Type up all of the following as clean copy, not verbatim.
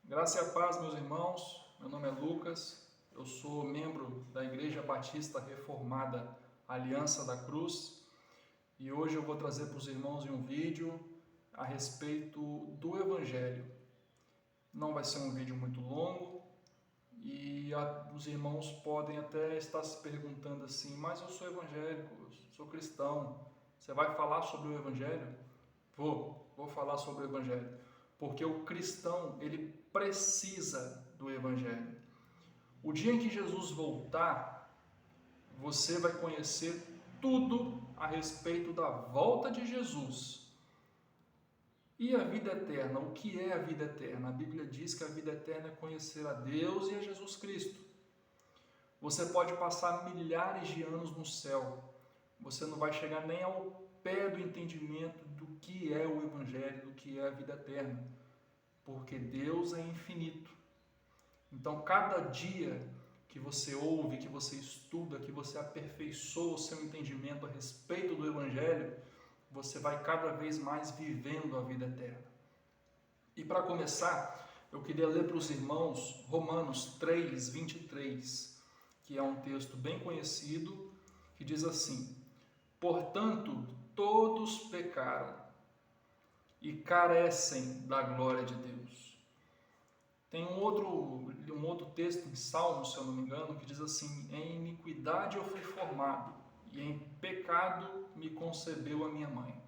Graça e a paz, meus irmãos. Meu nome é Lucas, eu sou membro da Igreja Batista Reformada Aliança da Cruz e hoje eu vou trazer para os irmãos um vídeo a respeito do Evangelho. Não vai ser um vídeo muito longo e os irmãos podem até estar se perguntando assim: mas eu sou evangélico, eu sou cristão, você vai falar sobre o Evangelho? Vou falar sobre o Evangelho, porque o cristão, ele precisa do Evangelho. O dia em que Jesus voltar, você vai conhecer tudo a respeito da volta de Jesus. E a vida eterna? O que é a vida eterna? A Bíblia diz que a vida eterna é conhecer a Deus e a Jesus Cristo. Você pode passar milhares de anos no céu, você não vai chegar nem ao pé do entendimento do que é o Evangelho, do que é a vida eterna, porque Deus é infinito. Então, cada dia que você ouve, que você estuda, que você aperfeiçoa o seu entendimento a respeito do Evangelho, você vai cada vez mais vivendo a vida eterna. E para começar, eu queria ler para os irmãos Romanos 3, 23, que é um texto bem conhecido, que diz assim: portanto, todos pecaram e carecem da glória de Deus. Tem um outro texto em Salmos, se eu não me engano, que diz assim: em iniquidade eu fui formado, e em pecado me concebeu a minha mãe.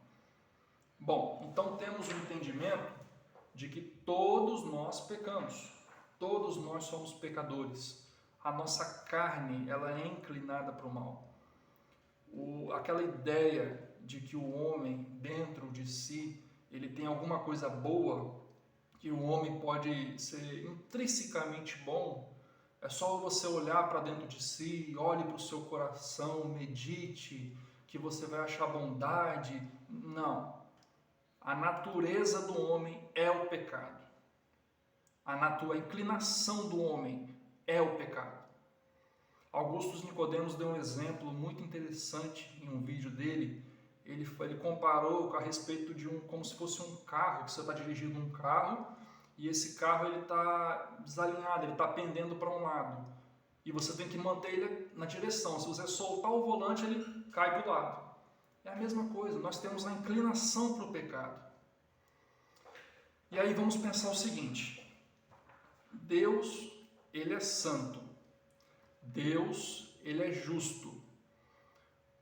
Bom, então temos o entendimento de que todos nós pecamos, todos nós somos pecadores. A nossa carne, ela é inclinada para o mal. Aquela ideia de que o homem, dentro de si, ele tem alguma coisa boa, que o homem pode ser intrinsecamente bom, é só você olhar para dentro de si, olhe para o seu coração, medite, que você vai achar bondade. Não. A natureza do homem é o pecado. A inclinação do homem é o pecado. Augustus Nicodemos deu um exemplo muito interessante em um vídeo dele. Ele comparou a respeito de como se fosse um carro, que você está dirigindo um carro e esse carro ele está desalinhado, ele está pendendo para um lado e você tem que manter ele na direção. Se você soltar o volante, ele cai para o lado. É a mesma coisa, nós temos a inclinação para o pecado. E aí vamos pensar o seguinte: Deus, ele é santo. Deus, ele é justo.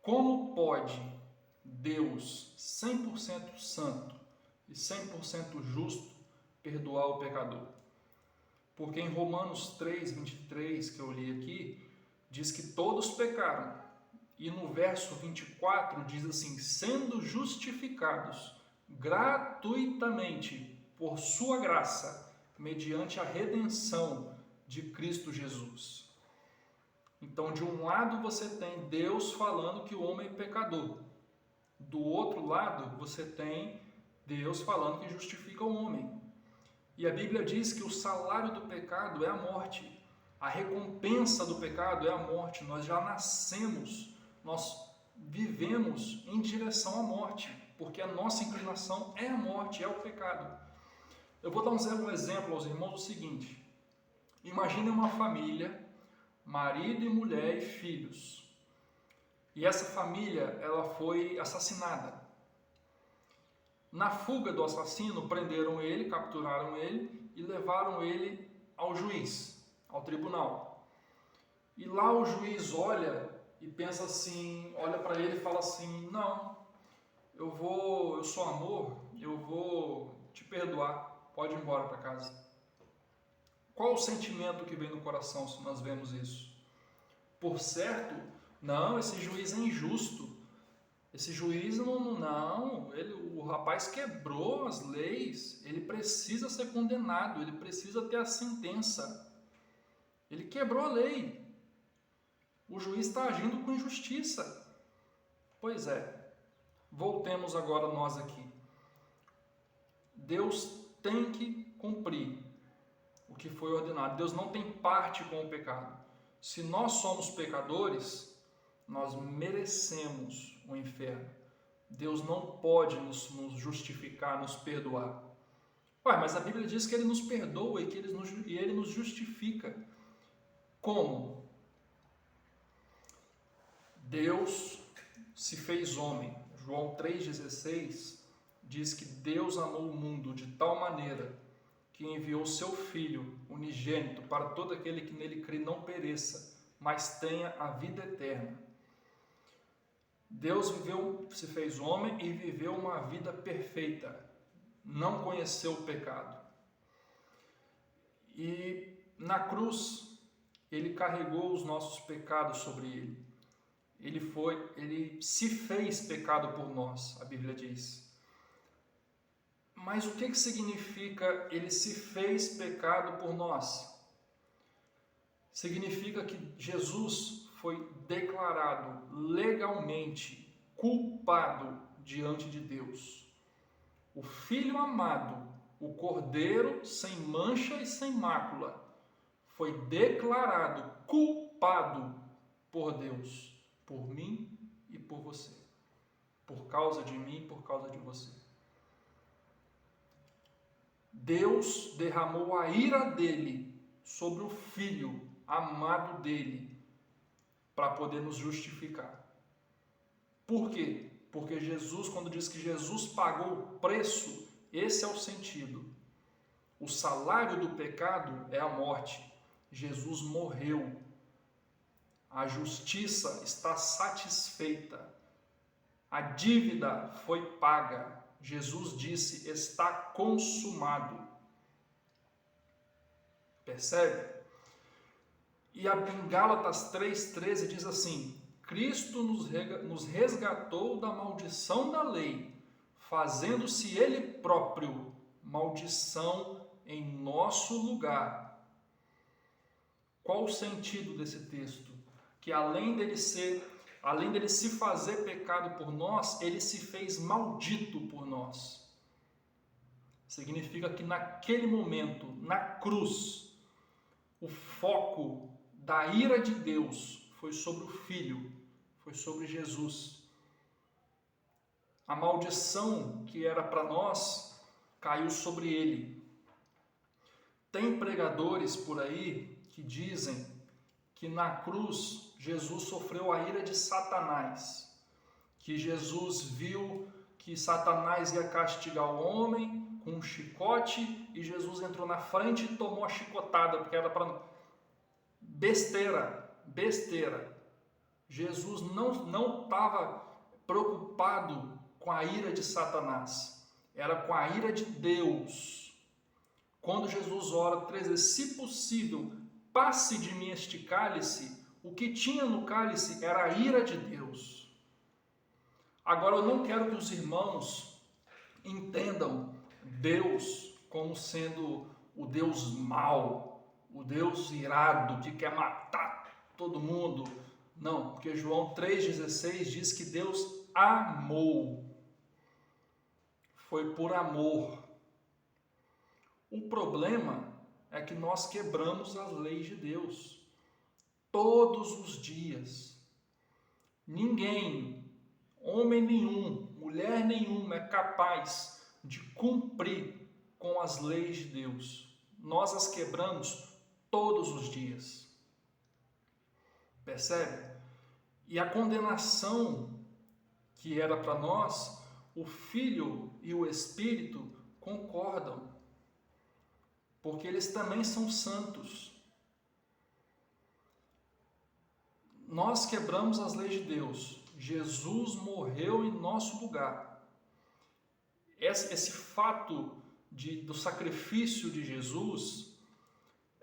Como pode Deus, 100% santo e 100% justo, perdoar o pecador? Porque em Romanos 3, 23, que eu li aqui, diz que todos pecaram. E no verso 24 diz assim: sendo justificados gratuitamente por sua graça, mediante a redenção de Cristo Jesus. Então, de um lado você tem Deus falando que o homem é pecador. Do outro lado você tem Deus falando que justifica o homem. E a Bíblia diz que o salário do pecado é a morte. A recompensa do pecado é a morte. Nós já nascemos, nós vivemos em direção à morte, porque a nossa inclinação é a morte, é o pecado. Eu vou dar um exemplo aos irmãos do seguinte: imagine uma família, marido e mulher e filhos. E essa família, ela foi assassinada. Na fuga do assassino, prenderam ele, capturaram ele e levaram ele ao juiz, ao tribunal. E lá o juiz olha e pensa assim, olha para ele e fala assim: não, eu sou amor, eu vou te perdoar, pode ir embora para casa. Qual o sentimento que vem no coração se nós vemos isso? Por certo, não, esse juiz é injusto. Esse juiz o rapaz quebrou as leis, ele precisa ser condenado, ele precisa ter a sentença. Ele quebrou a lei. O juiz está agindo com injustiça. Pois é, voltemos agora nós aqui. Deus tem que cumprir o que foi ordenado. Deus não tem parte com o pecado. Se nós somos pecadores, nós merecemos o inferno. Deus não pode nos justificar, nos perdoar. Ué, mas a Bíblia diz que Ele nos perdoa e que Ele nos justifica. Como? Deus se fez homem. João 3,16 diz que Deus amou o mundo de tal maneira que enviou seu Filho unigênito para todo aquele que nele crê não pereça, mas tenha a vida eterna. Deus se fez homem e viveu uma vida perfeita, não conheceu o pecado. E na cruz, Ele carregou os nossos pecados sobre Ele. Ele se fez pecado por nós, a Bíblia diz. Mas o que significa Ele se fez pecado por nós? Significa que Jesus foi declarado legalmente culpado diante de Deus. O Filho amado, o Cordeiro sem mancha e sem mácula, foi declarado culpado por Deus, por mim e por você, por causa de mim e por causa de você. Deus derramou a ira dele sobre o Filho amado dele para poder nos justificar. Por quê? Porque Jesus, quando diz que Jesus pagou o preço, esse é o sentido. O salário do pecado é a morte. Jesus morreu. A justiça está satisfeita. A dívida foi paga. Jesus disse: está consumado. Percebe? E em Gálatas 3,13 diz assim: Cristo nos resgatou da maldição da lei, fazendo-se Ele próprio maldição em nosso lugar. Qual o sentido desse texto? Que além dele se fazer pecado por nós, Ele se fez maldito por nós. Significa que naquele momento, na cruz, o foco da ira de Deus foi sobre o Filho, foi sobre Jesus. A maldição que era para nós caiu sobre Ele. Tem pregadores por aí que dizem que na cruz Jesus sofreu a ira de Satanás, que Jesus viu que Satanás ia castigar o homem com um chicote e Jesus entrou na frente e tomou a chicotada, porque era para... Besteira. Jesus não estava preocupado com a ira de Satanás, era com a ira de Deus. Quando Jesus ora 3 vezes, se possível, passe de mim este cálice, o que tinha no cálice era a ira de Deus. Agora, eu não quero que os irmãos entendam Deus como sendo o Deus mau, o Deus irado que quer matar todo mundo. Não, porque João 3,16 diz que Deus amou. Foi por amor. O problema é que nós quebramos as leis de Deus todos os dias. Ninguém, homem nenhum, mulher nenhuma é capaz de cumprir com as leis de Deus. Nós as quebramos todos os dias. Percebe? E a condenação que era para nós, o Filho e o Espírito concordam, porque eles também são santos. Nós quebramos as leis de Deus. Jesus morreu em nosso lugar. Esse fato do sacrifício de Jesus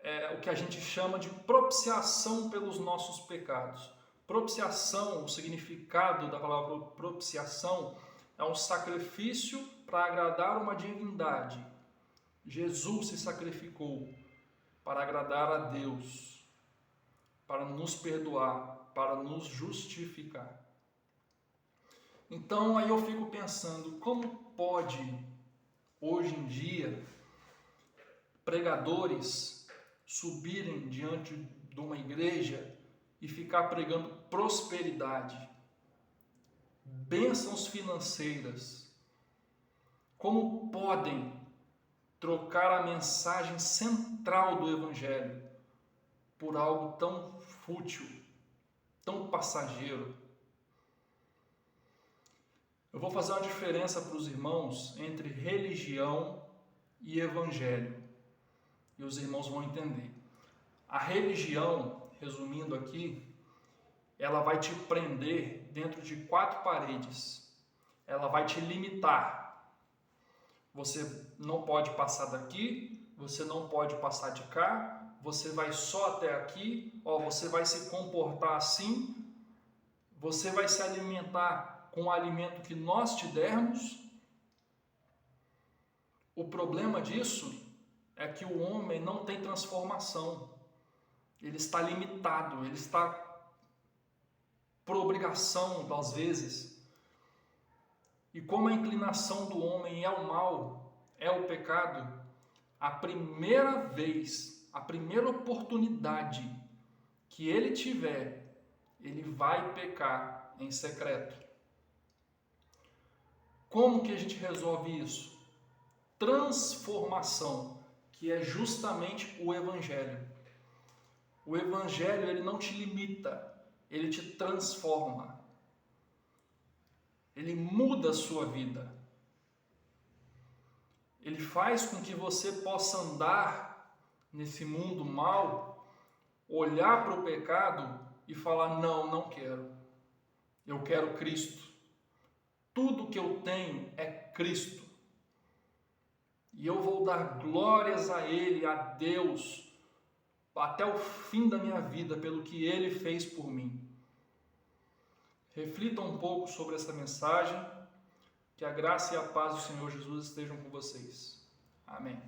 é o que a gente chama de propiciação pelos nossos pecados. Propiciação, o significado da palavra propiciação é um sacrifício para agradar uma divindade. Jesus se sacrificou para agradar a Deus, para nos perdoar, para nos justificar. Então aí eu fico pensando, como pode hoje em dia pregadores subirem diante de uma igreja e ficar pregando prosperidade, bênçãos financeiras? Como podem trocar a mensagem central do Evangelho por algo tão fútil, tão passageiro. Eu vou fazer uma diferença para os irmãos entre religião e evangelho, e os irmãos vão entender. A religião, resumindo aqui, ela vai te prender dentro de 4 paredes. Ela vai te limitar. Você não pode passar daqui, você não pode passar de cá, você vai só até aqui, você vai se comportar assim, você vai se alimentar com o alimento que nós te dermos. O problema disso é que o homem não tem transformação. Ele está limitado, ele está por obrigação, às vezes. E como a inclinação do homem é o mal, é o pecado, a primeira vez, a primeira oportunidade que ele tiver, ele vai pecar em secreto. Como que a gente resolve isso? Transformação, que é justamente o Evangelho. O Evangelho, ele não te limita, ele te transforma. Ele muda a sua vida. Ele faz com que você possa andar nesse mundo mal, olhar para o pecado e falar: não, não quero. Eu quero Cristo. Tudo que eu tenho é Cristo. E eu vou dar glórias a Ele, a Deus, até o fim da minha vida, pelo que Ele fez por mim. Reflitam um pouco sobre essa mensagem. Que a graça e a paz do Senhor Jesus estejam com vocês. Amém.